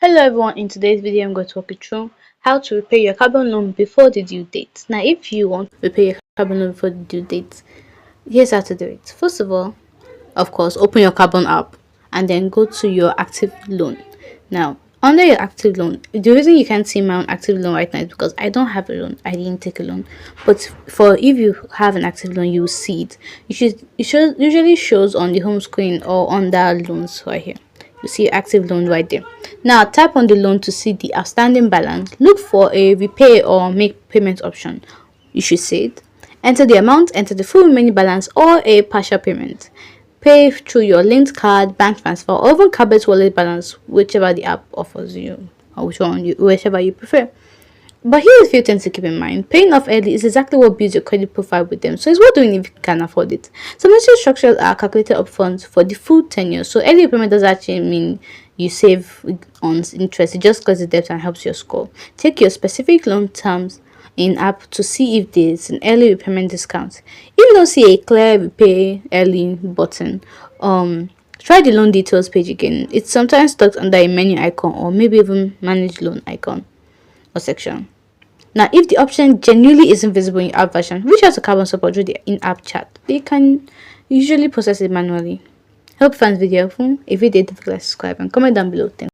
Hello everyone, in today's video I'm going to walk you through how to repay your carbon loan before the due date. Now if you want to repay your carbon loan before the due date, here's how to do it. First of course, open your carbon app and then go to your active loan. Now under your active loan, the reason you can't see my own active loan right now is because I don't have a loan. I didn't take a loan. But for if you have an active loan, you will see it. It usually shows on the home screen or under loans right here. You see active loan right there. Now tap on the loan to see the outstanding balance. Look for a repay or make payment option. You should see it. Enter the amount, enter the full remaining balance or a partial payment. Pay through your linked card, bank transfer, or even Cabot wallet balance, whichever the app offers you, or whichever you prefer. But here's a few things to keep in mind. Paying off early is exactly what builds your credit profile with them, so it's worth doing if you can afford it. Some monthly structures are calculated upfront for the full tenure, so early repayment doesn't actually mean you save on interest. It just cuts the debt and helps your score. Take your specific loan terms in app to see if there's an early repayment discount. If you don't see a clear repay early button, try the loan details page again. It's sometimes tucked under a menu icon or maybe even manage loan icon or section. Now, if the option genuinely isn't visible in your app version, reach out to Carbon support through the in-app chat. They can usually process it manually. Hope you found this video helpful. If you did, don't forget to subscribe and comment down below. Thanks.